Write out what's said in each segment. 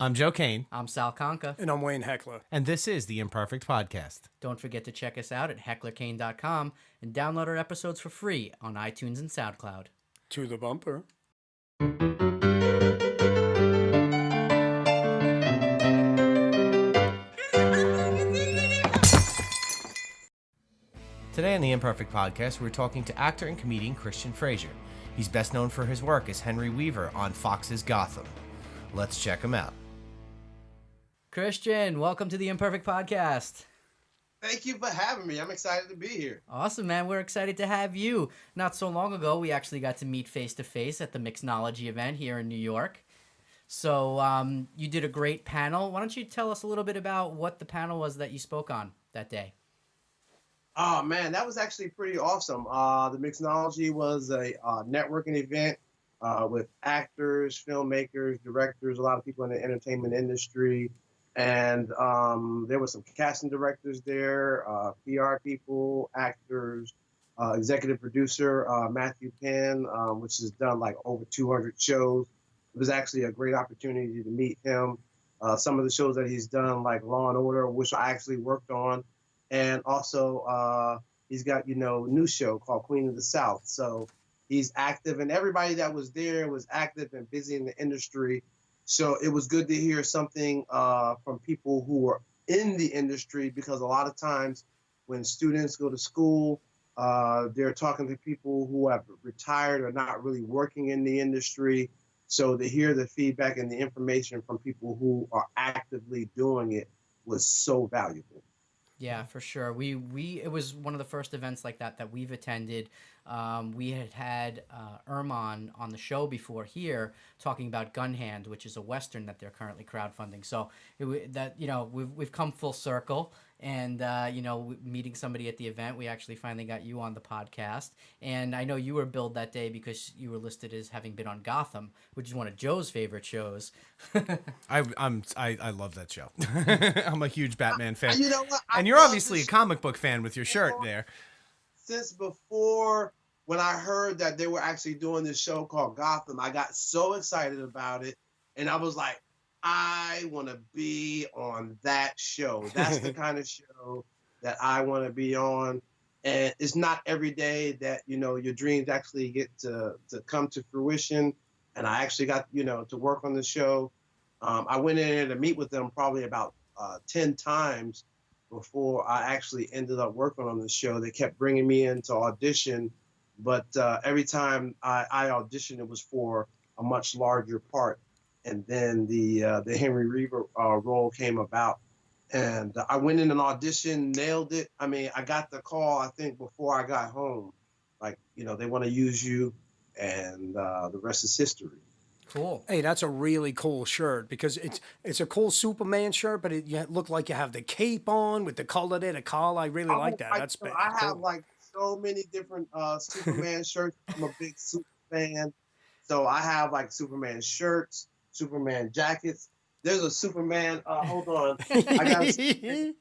I'm Joe Kane. I'm Sal Conca. And I'm Wayne Heckler. And this is the Imperfect Podcast. Don't forget to check us out at hecklerkane.com and download our episodes for free on iTunes and SoundCloud. To the bumper. Today on the Imperfect Podcast, we're talking to actor and comedian Christian Frazier. He's best known for his work as Henry Weaver on Fox's Gotham. Let's check him out. Christian, welcome to the Imperfect Podcast. Thank you for having me. I'm excited to be here. Awesome, man. We're excited to have you. Not so long ago, we actually got to meet face-to-face at the MixKnowledgy event here in New York. So you did a great panel. Why don't you tell us a little bit about what the panel was that you spoke on that day? Oh, man, that was actually pretty awesome. The MixKnowledgy was a networking event with actors, filmmakers, directors, a lot of people in the entertainment industry. And there were some casting directors there, PR people, actors, executive producer, Matthew Penn, which has done like over 200 shows. It was actually a great opportunity to meet him. Some of the shows that he's done, like Law and Order, which I actually worked on. And also he's got, a new show called Queen of the South. So he's active, and everybody that was there was active and busy in the industry. So it was good to hear something from people who were in the industry, because a lot of times when students go to school, they're talking to people who have retired or not really working in the industry. So to hear the feedback and the information from people who are actively doing it was so valuable. Yeah, for sure. It was one of the first events like that we've attended. We had Erman on the show before here talking about Gun Hand, which is a Western that they're currently crowdfunding. So we've come full circle, and meeting somebody at the event, we actually finally got you on the podcast. And I know you were billed that day because you were listed as having been on Gotham, which is one of Joe's favorite shows. I love that show. I'm a huge Batman fan. You know what? And you're obviously a comic book fan with your shirt there. Since before, when I heard that they were actually doing this show called Gotham, I got so excited about it. And I was like, I want to be on that show. That's the kind of show that I want to be on. And it's not every day that, your dreams actually get to come to fruition. And I actually got, to work on the show. I went in there to meet with them probably about 10 times before I actually ended up working on the show. They kept bringing me in to audition, but every time I auditioned, it was for a much larger part. And then the Henry Weaver role came about, and I went in and auditioned, nailed it. I mean, I got the call, I think, before I got home. Like, they want to use you, and the rest is history. Cool. Hey, that's a really cool shirt, because it's a cool Superman shirt, but you look like you have the cape on with the collar there, the collar. I really like that. That's cool. I have like so many different Superman shirts. I'm a big Super fan. So I have like Superman shirts, Superman jackets. There's a Superman, hold on. I got a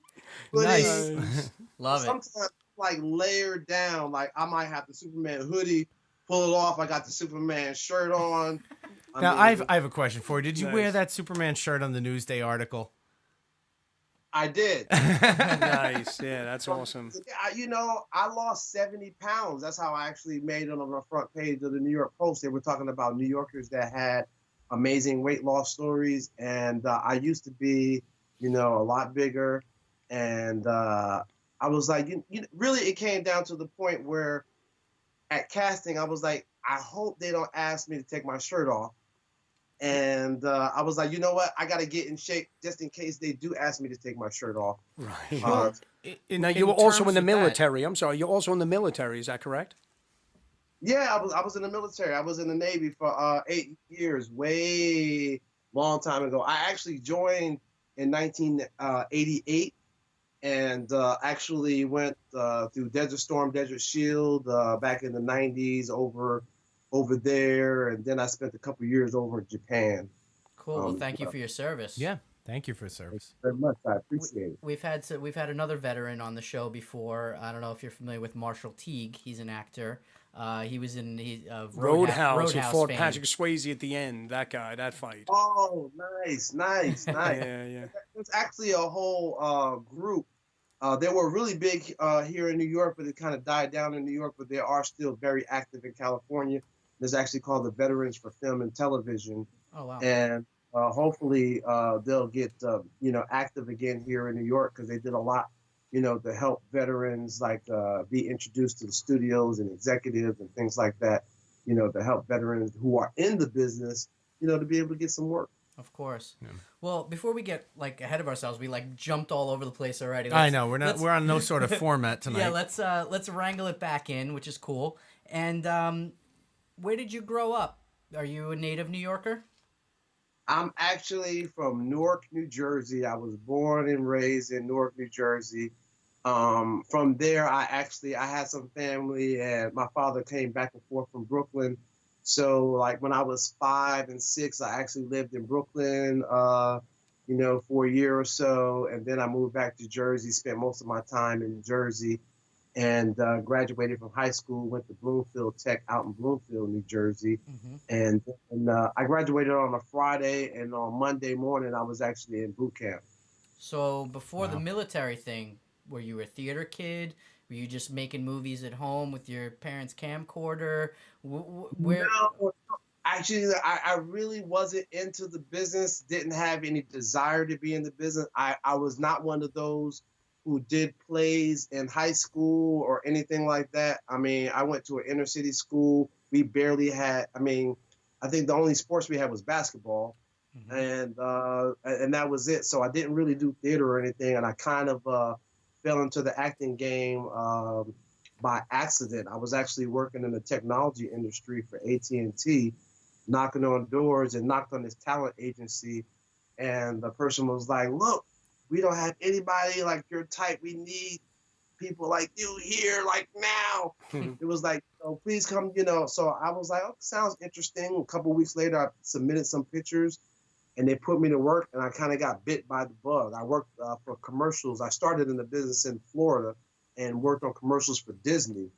Nice. Love it. Sometimes like layered down, like I might have the Superman hoodie, pull it off. I got the Superman shirt on. I have a question for you. Did you wear that Superman shirt on the Newsday article? I did. Nice. Yeah, that's awesome. I lost 70 pounds. That's how I actually made it on the front page of the New York Post. They were talking about New Yorkers that had amazing weight loss stories. And I used to be, a lot bigger. And I was like, really, it came down to the point where at casting, I was like, I hope they don't ask me to take my shirt off. And I was like, you know what? I got to get in shape just in case they do ask me to take my shirt off. Right. Now, you were also in the military. I'm sorry. You're also in the military. Is that correct? Yeah, I was in the military. I was in the Navy for 8 years, way long time ago. I actually joined in 1988 and actually went through Desert Storm, Desert Shield back in the 90s over there, and then I spent a couple years over in Japan. Cool. Well, thank you for your service. Yeah. Thank you for service. Very much. I appreciate it. We've had another veteran on the show before. I don't know if you're familiar with Marshall Teague. He's an actor. He was in Roadhouse. He fought fame. Patrick Swayze at the end. That guy, that fight. Oh, nice. Yeah. There's actually a whole group. They were really big here in New York, but it kind of died down in New York. But they are still very active in California. There's actually called the Veterans for Film and Television. Oh wow! And hopefully they'll get active again here in New York, because they did a lot, to help veterans be introduced to the studios and executives and things like that. To help veterans who are in the business, to be able to get some work. Of course. Yeah. Well, before we get ahead of ourselves, we jumped all over the place already. I know we're on no sort of format tonight. Yeah, let's wrangle it back in, which is cool. And where did you grow up? Are you a native New Yorker? I'm actually from Newark, New Jersey. I was born and raised in Newark, New Jersey. From there, I had some family, and my father came back and forth from Brooklyn. So when I was 5 and 6, I actually lived in Brooklyn, for a year or so. And then I moved back to Jersey, spent most of my time in Jersey, and graduated from high school, went to Bloomfield Tech out in Bloomfield, New Jersey. Mm-hmm. And I graduated on a Friday, and on Monday morning, I was actually in boot camp. So before the military thing, were you a theater kid? Were you just making movies at home with your parents' camcorder? Where? No, actually, I really wasn't into the business, didn't have any desire to be in the business. I was not one of those who did plays in high school or anything like that. I mean, I went to an inner city school. We barely had, I think the only sports we had was basketball. Mm-hmm. And that was it. So I didn't really do theater or anything. And I kind of fell into the acting game by accident. I was actually working in the technology industry for AT&T, knocking on doors, and knocked on this talent agency. And the person was like, look, we don't have anybody like your type. We need people like you here, now. It was like, oh, please come, So I was like, oh, sounds interesting. A couple of weeks later, I submitted some pictures, and they put me to work, and I kind of got bit by the bug. I worked for commercials. I started in the business in Florida and worked on commercials for Disney.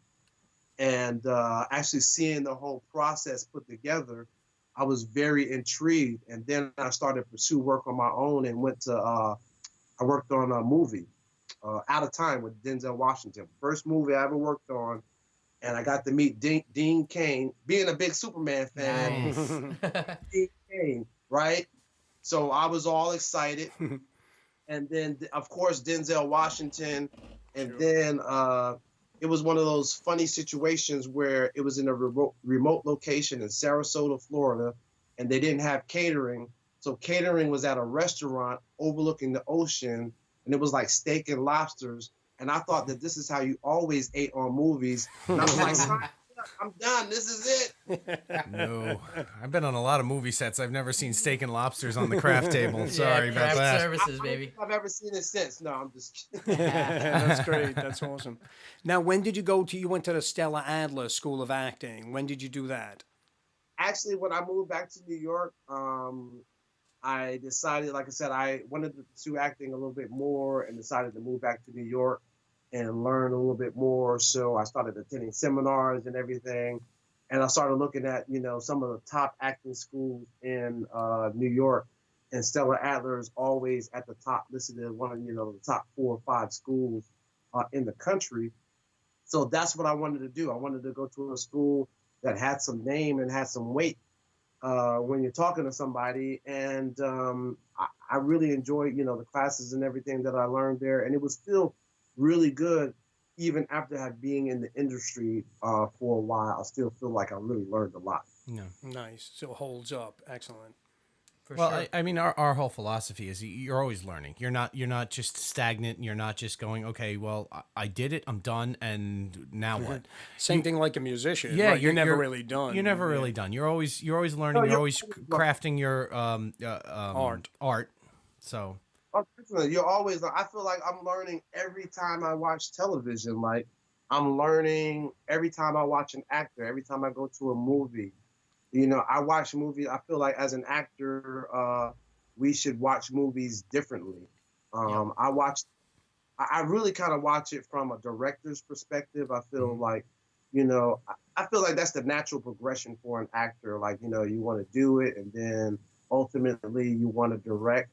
And actually seeing the whole process put together, I was very intrigued. And then I started to pursue work on my own and I worked on a movie, Out of Time, with Denzel Washington. First movie I ever worked on. And I got to meet Dean Cain, being a big Superman fan. Nice. Dean Cain, right? So I was all excited. And then, of course, Denzel Washington. And then it was one of those funny situations where it was in a remote location in Sarasota, Florida, and they didn't have catering. So catering was at a restaurant overlooking the ocean, and it was like steak and lobsters. And I thought that this is how you always ate on movies. And I was like, I'm done. This is it. No, I've been on a lot of movie sets. I've never seen steak and lobsters on the craft table. Sorry about craft that. services, baby. I've never seen it since. No, I'm just kidding. That's great. That's awesome. Now, when did you went to the Stella Adler School of Acting. When did you do that? Actually, when I moved back to New York, I decided, like I said, I wanted to pursue acting a little bit more and decided to move back to New York and learn a little bit more. So I started attending seminars and everything. And I started looking at, some of the top acting schools in New York. And Stella Adler is always at the top, listed as one of, the top 4 or 5 schools in the country. So that's what I wanted to do. I wanted to go to a school that had some name and had some weight when you're talking to somebody. And I really enjoyed, the classes and everything that I learned there. And it was still really good, even after being in the industry for a while. I still feel like I really learned a lot. No. Nice. Still holds up. Excellent. For Well, sure. I mean, our whole philosophy is you're always learning. You're not just stagnant. You're not just going, okay, well, I did it, I'm done, and now what? Same thing like a musician. Yeah, right? You're never really done. You're never really done. You're always learning. No, you're always you're- crafting your art. So Oh, definitely. You're always, I feel like I'm learning every time I watch television. Like, I'm learning every time I watch an actor, every time I go to a movie. I watch movies. I feel like as an actor, we should watch movies differently. I really kind of watch it from a director's perspective. I feel like, I feel like that's the natural progression for an actor. Like, you want to do it, and then ultimately you want to direct.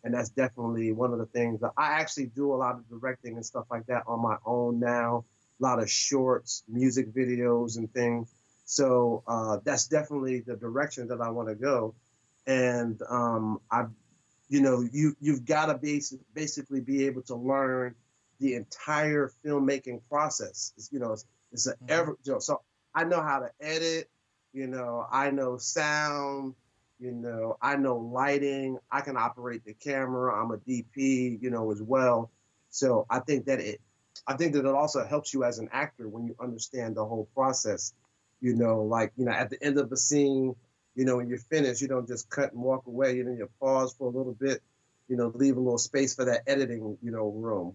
And that's definitely one of the things that I actually do a lot of directing and stuff like that on my own now. A lot of shorts, music videos and things. So that's definitely the direction that I want to go. And you've got to basically be able to learn the entire filmmaking process. It's so I know how to edit, I know sound, I know lighting, I can operate the camera, I'm a DP, as well. So I think that it also helps you as an actor when you understand the whole process, at the end of the scene, when you're finished, you don't just cut and walk away, you pause for a little bit, leave a little space for that editing, room.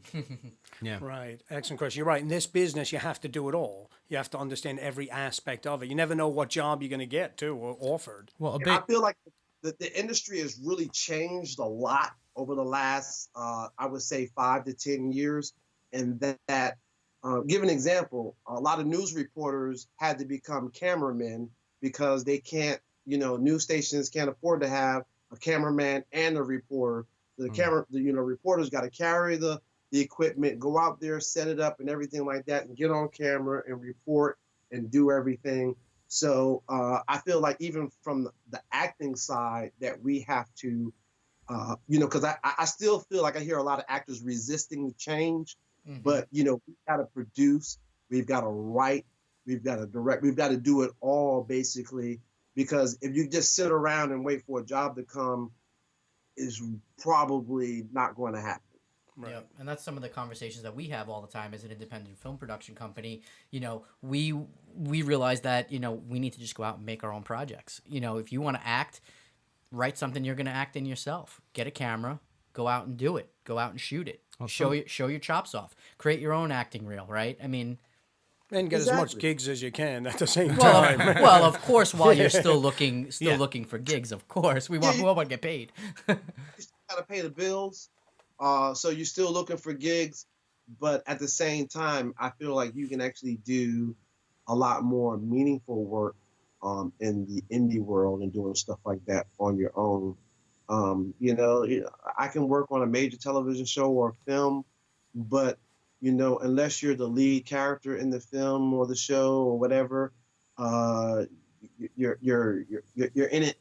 Yeah. Right. Excellent question. You're right. In this business, you have to do it all. You have to understand every aspect of it. You never know what job you're going to get, too, or offered. Well, I feel like the industry has really changed a lot over the last, I would say, 5 to 10 years. And that give an example, a lot of news reporters had to become cameramen because they can't, news stations can't afford to have a cameraman and a reporter. Reporters got to carry the equipment, go out there, set it up and everything like that, and get on camera and report and do everything. So I feel like even from the acting side that we have to, because I still feel like I hear a lot of actors resisting the change, but, we've got to produce, we've got to write, we've got to direct, we've got to do it all basically, because if you just sit around and wait for a job to come, is probably not going to happen. Right. Yep. And that's some of the conversations that we have all the time as an independent film production company. We realize that, we need to just go out and make our own projects. If you want to act, write something you're going to act in yourself. Get a camera, go out and do it. Go out and shoot it. Show your chops off. Create your own acting reel, right? I mean... And get as much gigs as you can at the same time. Well, of course, while you're still looking for gigs, of course. We want to get paid. You still got to pay the bills. So you're still looking for gigs, but at the same time, I feel like you can actually do a lot more meaningful work in the indie world and doing stuff like that on your own. I can work on a major television show or a film, but unless you're the lead character in the film or the show or whatever, your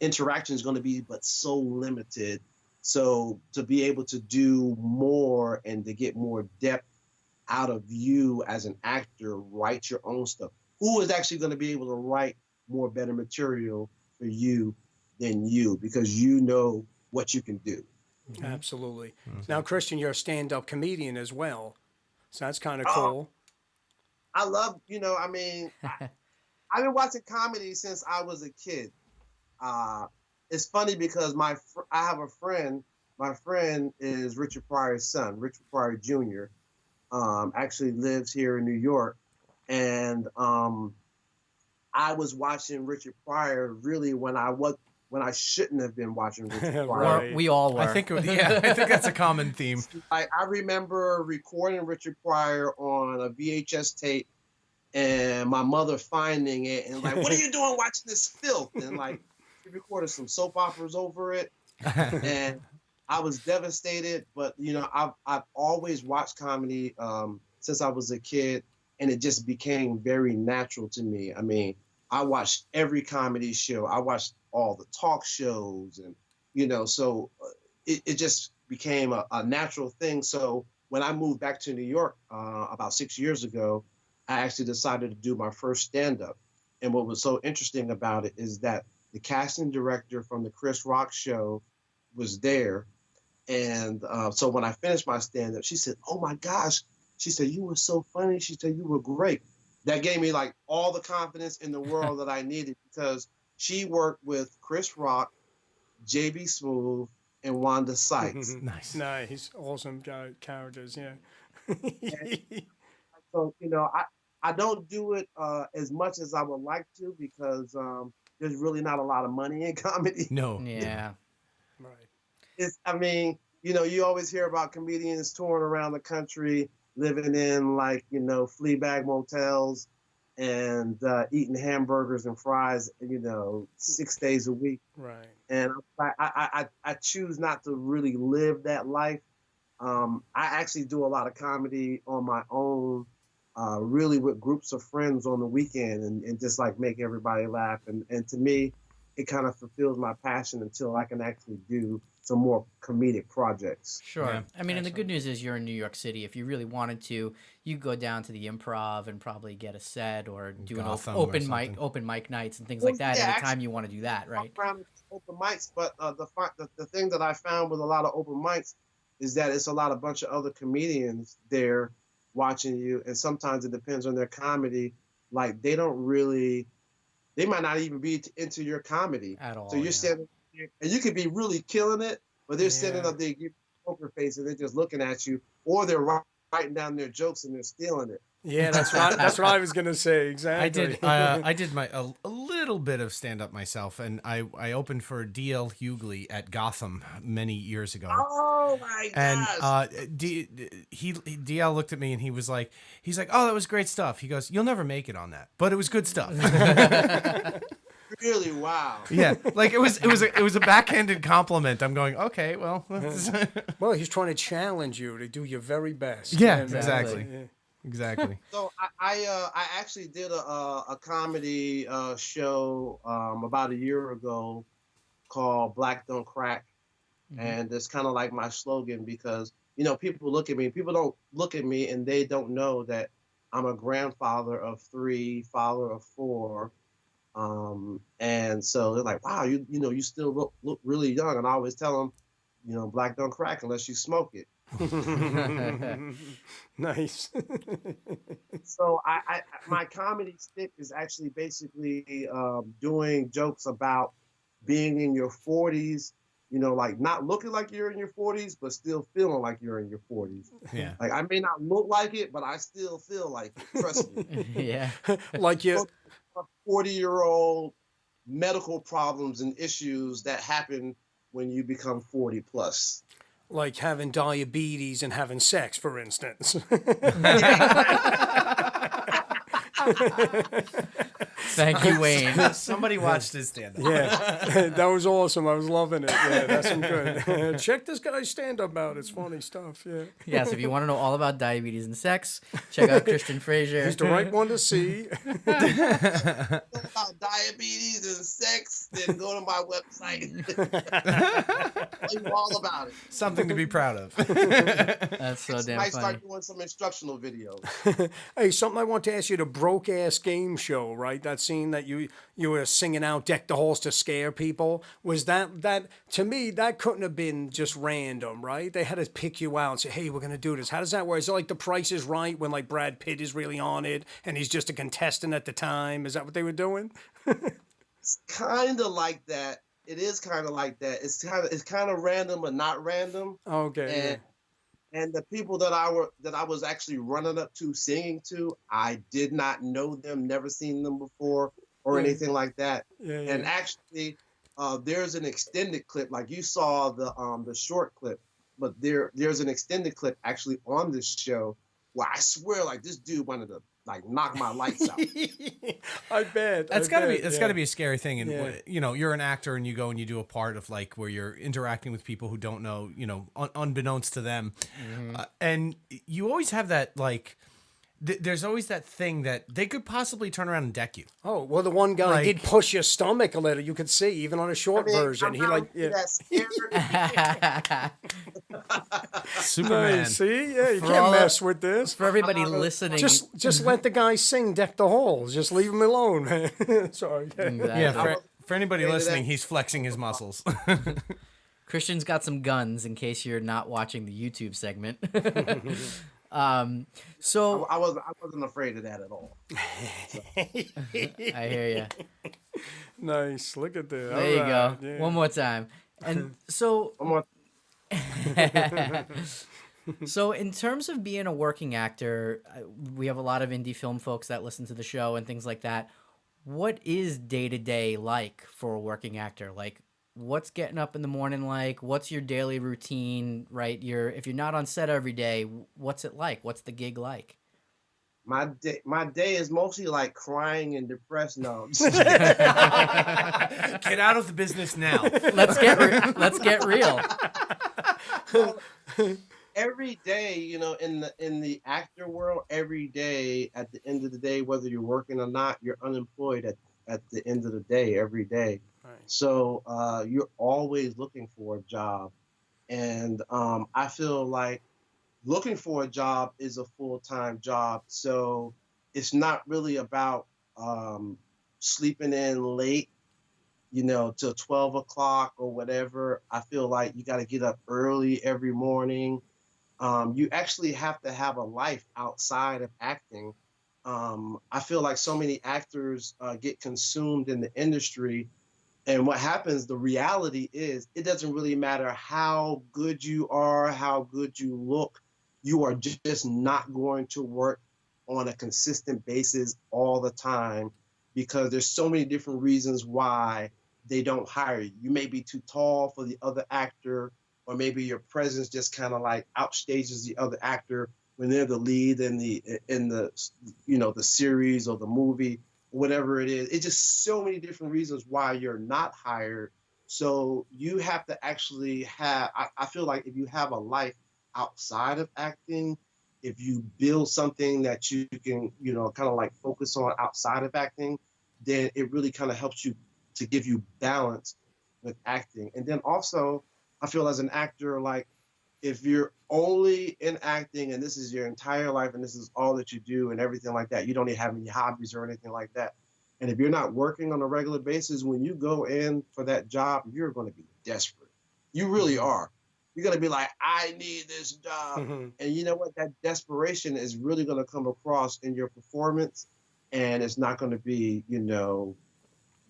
interaction is going to be but so limited. So to be able to do more and to get more depth out of you as an actor, write your own stuff. Who is actually going to be able to write more better material for you than you, because you know what you can do. Absolutely. Now, Christian, you're a stand-up comedian as well. So that's kind of cool. I love, I've been watching comedy since I was a kid. It's funny because I have a friend. My friend is Richard Pryor's son, Richard Pryor Jr. Actually lives here in New York. And I was watching Richard Pryor really when I shouldn't have been watching Richard Pryor. Right. We all were. I think that's a common theme. I remember recording Richard Pryor on a VHS tape, and my mother finding it and like, "What are you doing watching this filth?" And like, she recorded some soap operas over it, and I was devastated. But I've always watched comedy since I was a kid, and it just became very natural to me. I mean, I watched every comedy show. I watched all the talk shows, and so it just became a natural thing. So when I moved back to New York about 6 years ago, I actually decided to do my first stand-up. And what was so interesting about it is that the casting director from the Chris Rock show was there. And so when I finished my stand-up, she said, "Oh my gosh," she said, "you were so funny." She said, "You were great." That gave me like all the confidence in the world that I needed, because she worked with Chris Rock, JB Smoove, and Wanda Sykes. Nice. Awesome characters, yeah. So, I don't do it as much as I would like to, because there's really not a lot of money in comedy. No. Yeah. Right. I mean, you always hear about comedians touring around the country, living in like, flea bag motels and eating hamburgers and fries, 6 days a week. Right. And I choose not to really live that life. I actually do a lot of comedy on my own, really with groups of friends on the weekend and just like make everybody laugh. And to me, it kind of fulfills my passion until I can actually do some more comedic projects. Sure. Yeah. I mean, and the good news is you're in New York City. If you really wanted to, you go down to the Improv and probably get a set or do Gotham an or open something. mic nights and things like that Yeah, anytime you want to do that, right? Around open mics, but the thing that I found with a lot of open mics is that it's a bunch of other comedians there watching you, and sometimes it depends on their comedy. Like they might not even be into your comedy At all. So you're standing there, and you could be really killing it, but they're standing up there, give you a poker face, and they're just looking at you, or they're writing down their jokes and they're stealing it. Yeah, that's right. That's what I was gonna say. Exactly. I did a little bit of stand up myself, and I opened for DL Hughley at Gotham many years ago. Oh my gosh! And DL looked at me and he's like, "Oh, that was great stuff." He goes, "You'll never make it on that, but it was good stuff." Really? Wow. Yeah, like it was a backhanded compliment. I'm going, okay, well. Well, he's trying to challenge you to do your very best. Yeah, And, exactly. yeah. Exactly. So I actually did a comedy show about a year ago called Black Don't Crack, and it's kind of like my slogan because people look at me. People don't look at me and they don't know that I'm a grandfather of 3, father of 4, and so they're like, wow, you still look really young. And I always tell them, black don't crack unless you smoke it. Nice. So my comedy stick is actually basically doing jokes about being in your 40s, like not looking like you're in your 40s, but still feeling like you're in your 40s. Yeah. Like I may not look like it, but I still feel like it. Trust me. Yeah. Like you. 40-year-old medical problems and issues that happen when you become 40 plus. Like having diabetes and having sex, for instance. Thank you, Wayne. Somebody watched his stand up. Yeah, that was awesome. I was loving it. Yeah, that's some good. Check this guy's stand-up out. It's funny stuff. Yeah. Yes, if you want to know all about diabetes and sex, check out Christian Frazier. He's the right one to see. About diabetes and sex, then go to my website. Tell you all about it. Something to be proud of. That's so damn I might funny. start doing some instructional videos. Hey, something I want to ask you, the broke ass game show, right? That scene that you were singing out "Deck the Halls" to scare people. Was that to me, that couldn't have been just random, right? They had to pick you out and say, hey, we're gonna do this. How does that work? Is it like The Price is Right when like Brad Pitt is really on it and he's just a contestant at the time? Is that what they were doing? It's kind of like that. It is kind of like that. It's kind of random but not random. Okay. And the people that I was actually running up to singing to, I did not know them, never seen them before or anything like that. Yeah. And actually, there's an extended clip, like you saw the short clip, but there's an extended clip actually on this show where I swear like this dude wanted to like knock my lights out. I bet. That's gotta be a scary thing. And Yeah. you're an actor and you go and you do a part of like where you're interacting with people who don't know, unbeknownst to them, and you always have that like. There's always that thing that they could possibly turn around and deck you. Oh, well, the one guy Like- did push your stomach a little. You could see, even on a short version. I'm He not like, really yeah. that scared. Superman. Nice. See? Yeah, you For can't all mess with this. For everybody listening, Just let the guy sing "Deck the Halls." Just leave him alone, man. Sorry. Yeah, for anybody afraid of listening, that. he's flexing his muscles. Christian's got some guns in case you're not watching the YouTube segment. So I wasn't afraid of that at all. I hear you. Nice. Look at that. There you go. All right. Yeah. One more time. And so, I'm on- so in terms of being a working actor, we have a lot of indie film folks that listen to the show and things like that. What is day to day like for a working actor? Like, what's getting up in the morning like? What's your daily routine, right? If you're not on set every day, what's it like? What's the gig like? My day is mostly like crying and depressed. No, Get out of the business now. Let's get real. Every day, in the actor world, every day at the end of the day, whether you're working or not, you're unemployed at the end of the day, every day. Right. So you're always looking for a job, and I feel like looking for a job is a full-time job. So it's not really about sleeping in late, till 12 o'clock or whatever. I feel like you got to get up early every morning. You actually have to have a life outside of acting. I feel like so many actors get consumed in the industry. And what happens, the reality is, it doesn't really matter how good you are, how good you look. You are just not going to work on a consistent basis all the time, because there's so many different reasons why they don't hire you. You may be too tall for the other actor, or maybe your presence just kind of like outstages the other actor when they're the lead in the series or the movie, whatever it is. It's just so many different reasons why you're not hired. So you have to actually have, I feel like if you have a life outside of acting, if you build something that you can, kind of like focus on outside of acting, then it really kind of helps you to give you balance with acting. And then also, I feel as an actor, like if you're only in acting and this is your entire life and this is all that you do and everything like that, you don't even have any hobbies or anything like that. And if you're not working on a regular basis, when you go in for that job, you're going to be desperate. You really are. You're going to be like, I need this job. Mm-hmm. And you know what? That desperation is really going to come across in your performance. And it's not going to be,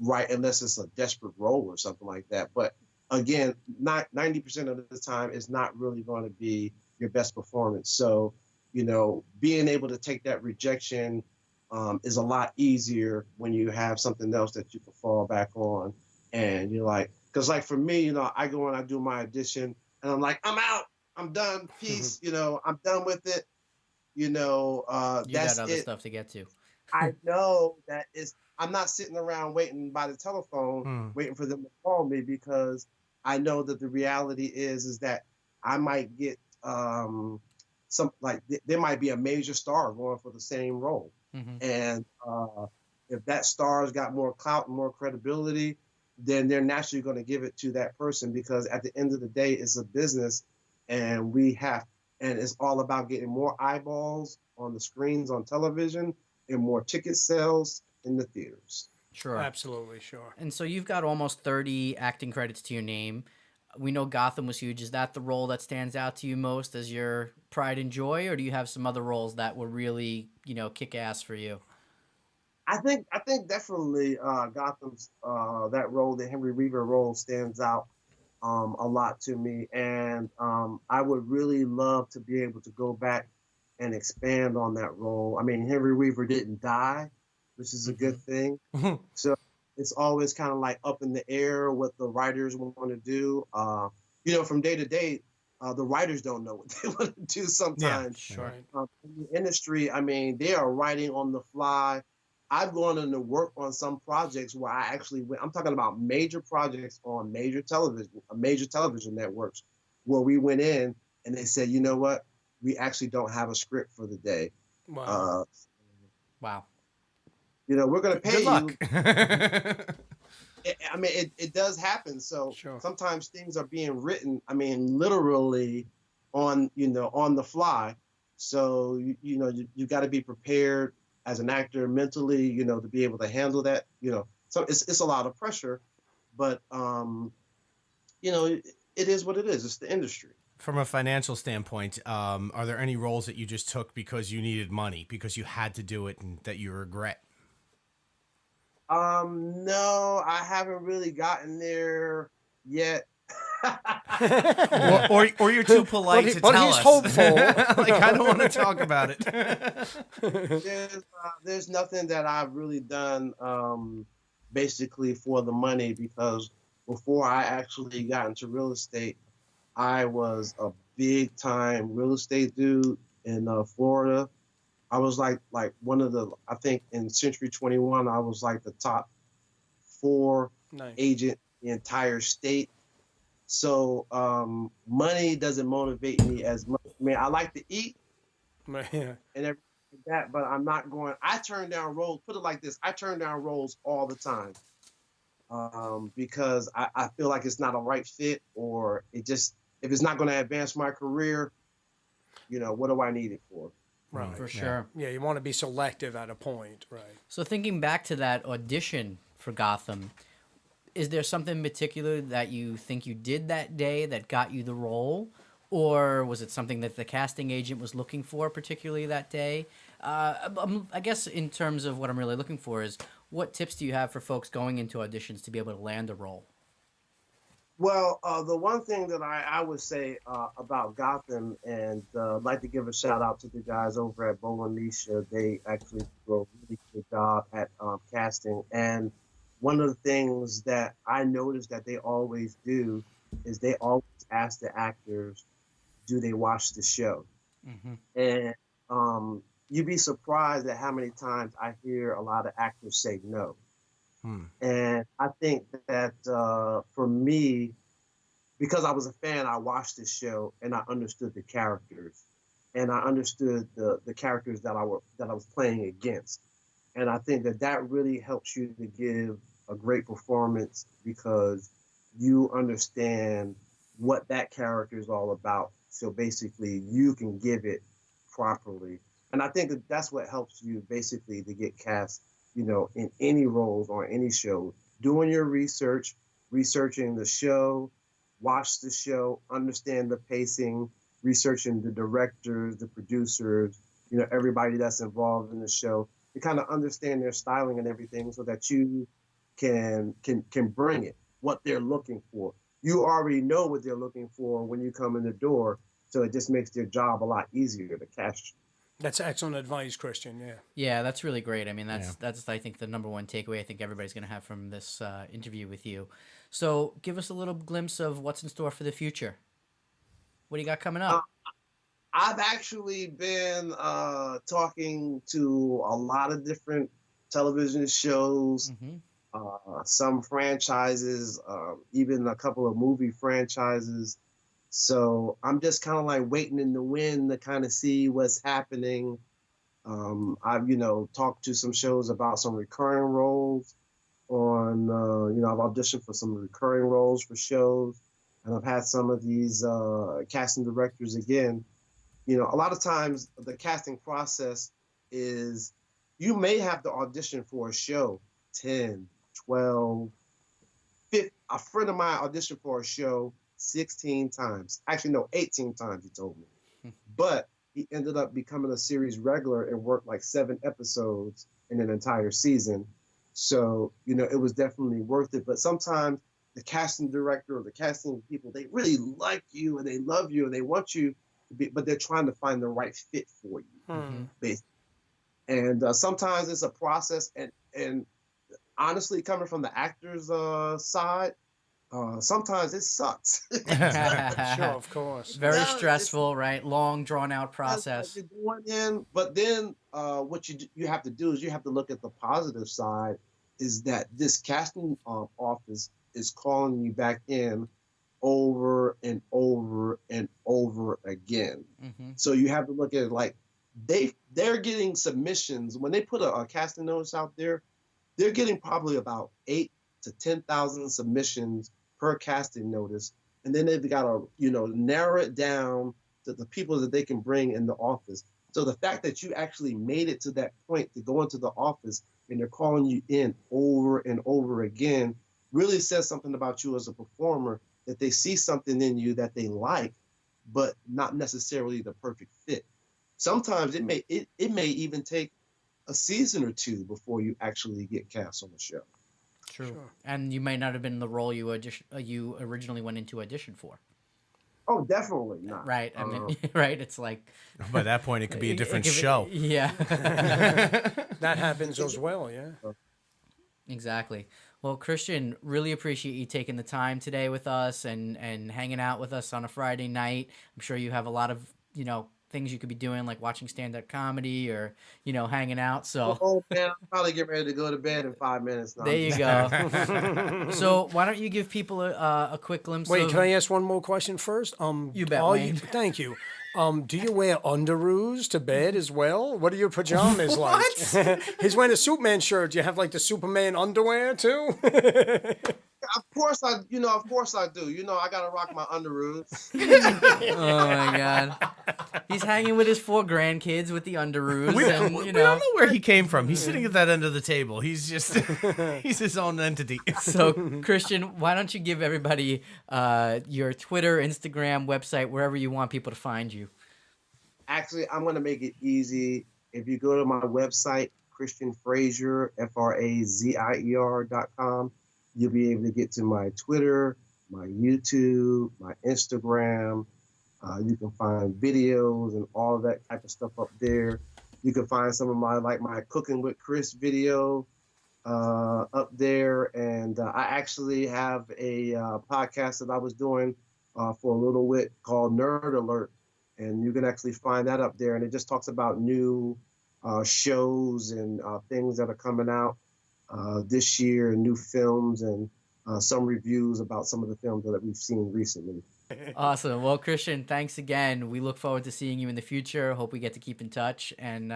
right, unless it's a desperate role or something like that. But again, not 90% of the time is not really going to be your best performance. So, being able to take that rejection is a lot easier when you have something else that you can fall back on. And you're like, because like for me, I go and I do my audition and I'm like, I'm out, I'm done, peace, I'm done with it. You That's got other it. stuff to get to. I know that I'm not sitting around waiting by the telephone, waiting for them to call me, because I know that the reality is that I might get there might be a major star going for the same role. Mm-hmm. And if that star's got more clout and more credibility, then they're naturally going to give it to that person, because at the end of the day, it's a business, and it's all about getting more eyeballs on the screens on television and more ticket sales in the theaters. Sure. Absolutely, sure. And so you've got almost 30 acting credits to your name. We know Gotham was huge. Is that the role that stands out to you most as your pride and joy, or do you have some other roles that were really, kick ass for you? I think definitely Gotham's that role, the Henry Weaver role, stands out a lot to me, and I would really love to be able to go back and expand on that role. I mean, Henry Weaver didn't die, which is a good thing. So it's always kind of like up in the air what the writers want to do. From day to day, the writers don't know what they want to do sometimes. Yeah, sure. In the industry, I mean, they are writing on the fly. I've gone into work on some projects where I'm talking about major projects on major television networks, where we went in and they said, you know what? We actually don't have a script for the day. Wow. Wow. We're going to pay Good luck. It does happen. So Sure. sometimes things are being written, literally on the fly. So, you got to be prepared as an actor mentally, to be able to handle that, so it's a lot of pressure, but, it is what it is. It's the industry. From a financial standpoint, are there any roles that you just took because you needed money, because you had to do it, and that you regret? No, I haven't really gotten there yet. or you're too polite to tell he's us. hopeful. I don't want to talk about it. There's nothing that I've really done basically for the money, because before I actually got into real estate, I was a big time real estate dude in Florida. I was like one of the, I think in Century 21, I was like the top 4 Nice. agent in the entire state. So money doesn't motivate me as much. I mean, I like to eat Yeah. and everything like that, but I'm not going. I turn down roles. Put it like this: I turn down roles all the time because I feel like it's not a right fit, or it just, if it's not going to advance my career, what do I need it for? Right. For sure. Yeah, you want to be selective at a point, right? So thinking back to that audition for Gotham, is there something particular that you think you did that day that got you the role? Or was it something that the casting agent was looking for particularly that day? I guess in terms of what I'm really looking for is, what tips do you have for folks going into auditions to be able to land a role? Well, the one thing that I would say about Gotham, and I'd like to give a shout out to the guys over at Bo and Misha. They actually do a really good job at casting. And one of the things that I noticed that they always do is they always ask the actors, do they watch the show? Mm-hmm. And you'd be surprised at how many times I hear a lot of actors say no. And I think that for me, because I was a fan, I watched this show and I understood the characters, and I understood the characters that I was playing against. And I think that really helps you to give a great performance, because you understand what that character is all about. So basically, you can give it properly. And I think that's what helps you basically to get cast, in any roles or any show. Doing your research, researching the show, watch the show, understand the pacing, researching the directors, the producers, everybody that's involved in the show, to kind of understand their styling and everything, so that you can bring it, what they're looking for. You already know what they're looking for when you come in the door, so it just makes their job a lot easier to cast you. That's excellent advice, Christian. Yeah. Yeah, that's really great. I mean, that's I think the number one takeaway I think everybody's going to have from this interview with you. So give us a little glimpse of what's in store for the future. What do you got coming up? I've actually been talking to a lot of different television shows, some franchises, even a couple of movie franchises. So I'm just kind of like waiting in the wind to kind of see what's happening. I've, talked to some shows about some recurring roles on, I've auditioned for some recurring roles for shows, and I've had some of these casting directors again. A lot of times the casting process is, you may have to audition for a show 10, 12, 15. A friend of mine auditioned for a show 16 times. Actually, no, 18 times, he told me. But he ended up becoming a series regular and worked like 7 episodes in an entire season. So, it was definitely worth it. But sometimes the casting director or the casting people, they really like you and they love you and they want you to be, but they're trying to find the right fit for you, basically. And sometimes it's a process. And honestly, coming from the actor's side, sometimes it sucks. Sure, of course. Very stressful, right? Long, drawn-out process. You're going in, but then what you have to do is you have to look at the positive side, is that this casting office is calling you back in over and over and over again. So you have to look at it like they're getting submissions. When they put a casting notice out there, they're getting probably about 8 to 10,000 submissions per casting notice, and then they've got to narrow it down to the people that they can bring in the office. So the fact that you actually made it to that point to go into the office and they're calling you in over and over again really says something about you as a performer, that they see something in you that they like, but not necessarily the perfect fit. Sometimes it may even take a season or 2 before you actually get cast on the show. True. Sure. And you may not have been the role you originally went into audition for. Oh, definitely not. Right. I mean, right. It's like, by that point, it could be a different show. Yeah. That happens as well. Yeah. Exactly. Well, Christian, really appreciate you taking the time today with us and hanging out with us on a Friday night. I'm sure you have a lot of, things you could be doing, like watching stand-up comedy or, hanging out. So Oh man, I'll probably get ready to go to bed in 5 minutes. No, there I'm you just- go. So why don't you give people a quick glimpse Wait, of... can I ask one more question first? You bet, are Wayne. Thank you. Do you wear underoos to bed as well? What are your pajamas like? He's wearing a Superman shirt. Do you have like the Superman underwear too? Of course I do. I gotta rock my underoos. Oh my God. He's hanging with his 4 grandkids with the underoos. We and, don't know where he came from. He's sitting at that end of the table. He's just, he's his own entity. So, Christian, why don't you give everybody your Twitter, Instagram, website, wherever you want people to find you? Actually, I'm gonna make it easy. If you go to my website, Christian Frazier, FRAZIER.com, you'll be able to get to my Twitter, my YouTube, my Instagram. You can find videos and all of that type of stuff up there. You can find some of my Cooking with Chris video up there. And I actually have a podcast that I was doing for a little bit called Nerd Alert. And you can actually find that up there. And it just talks about new shows and things that are coming out this year, and new films, and some reviews about some of the films that we've seen recently. Awesome. Well, Christian, thanks again. We look forward to seeing you in the future. Hope we get to keep in touch, and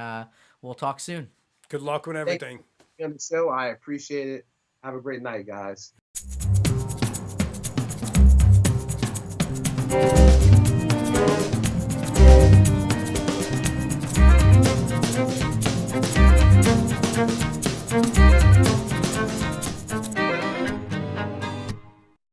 we'll talk soon. Good luck with everything. Thank you on the show. I appreciate it. Have a great night, guys.